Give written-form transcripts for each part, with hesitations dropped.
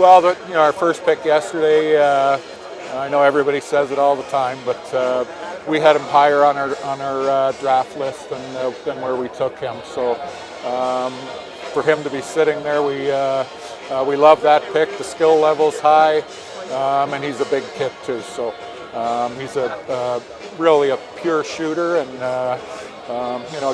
Well, our first pick yesterday. I know everybody says it all the time, but we had him higher on our draft list than where we took him. So for him to be sitting there, we love that pick. The skill level's high, and he's a big kid too. So he's really a pure shooter, and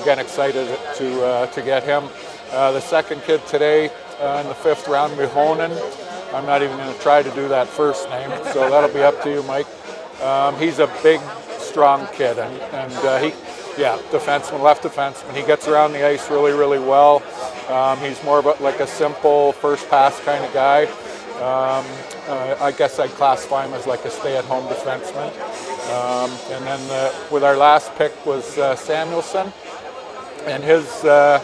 again, excited to get him. The second kid today in the 5th round, Mihonen. I'm not even going to try to do that first name, so that'll be up to you, Mike. He's a big, strong kid, and defenseman, left defenseman. He gets around the ice really, really well. He's more of like a simple first pass kind of guy. I guess I'd classify him as like a stay-at-home defenseman. And then with our last pick was Samuelson, and his, I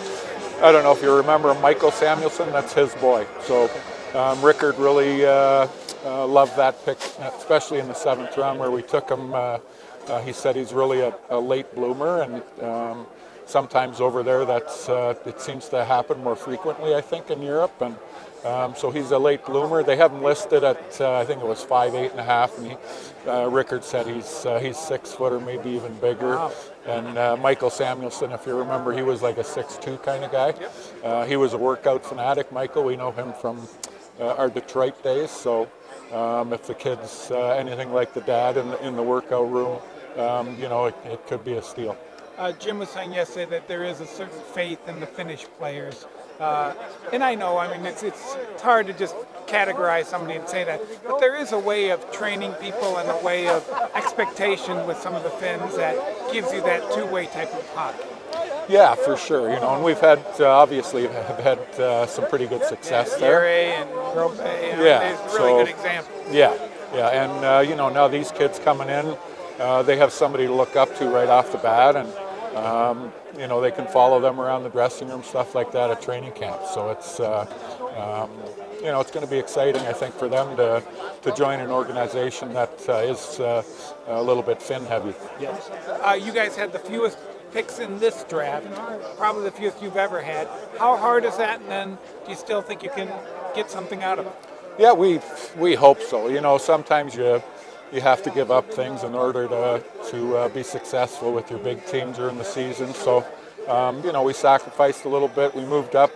don't know if you remember Michael Samuelson, that's his boy. So Rickard really loved that pick, especially in the 7th round where we took him. He said he's really a late bloomer, and sometimes over there it seems to happen more frequently, I think, in Europe. And so he's a late bloomer. They have him listed at I think it was 5'8.5", and Rickard said he's 6 foot or maybe even bigger. Wow. And Michael Samuelson, if you remember, he was like a 6'2" kind of guy. He was a workout fanatic. Michael, we know him from our Detroit days. So if the kid's anything like the dad in the workout room, it could be a steal. Jim was saying yesterday that there is a certain faith in the Finnish players. And I know, it's hard to just categorize somebody and say that, but there is a way of training people and a way of expectation with some of the Finns that gives you that two-way type of hockey. Yeah, for sure. And we've had obviously have had some pretty good success there. Jere and Grobe, there's really good examples. Yeah, and now these kids coming in, they have somebody to look up to right off the bat, and they can follow them around the dressing room, stuff like that at training camp. So it's it's going to be exciting, I think, for them to join an organization that is a little bit Finn heavy. Yes. You guys had the fewest picks in this draft, probably the fewest you've ever had. How hard is that, and then do you still think you can get something out of it? Yeah, we hope so. Sometimes you have to give up things in order to be successful with your big team during the season. So, we sacrificed a little bit. We moved up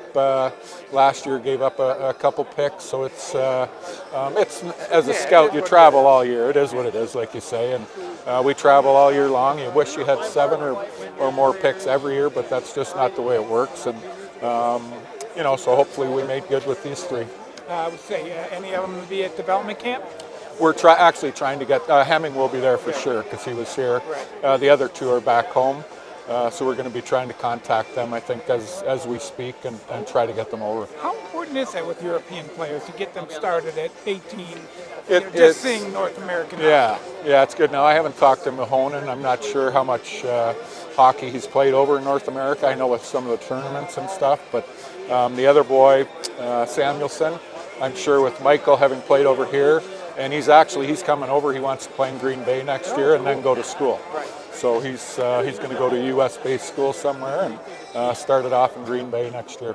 last year, gave up a couple picks. So it's as a scout, you travel all year. It is what it is, like you say, and we travel all year long. You wish you had 7 or more picks every year, but that's just not the way it works. And so hopefully we made good with these 3. I would say any of them would be at development camp. We're actually trying to get Hemming will be there for sure because he was here. Right. The other 2 are back home, so we're going to be trying to contact them, I think, as we speak, and try to get them over. How important is that with European players to get them started at 18? It's seeing North American. Yeah, it's good. Now I haven't talked to Mihonen. I'm not sure how much hockey he's played over in North America. I know with some of the tournaments and stuff, but the other boy, Samuelson, I'm sure with Michael having played over here. And he's coming over. He wants to play in Green Bay next year and then go to school. Right. So he's going to go to a U.S.-based school somewhere and start it off in Green Bay next year.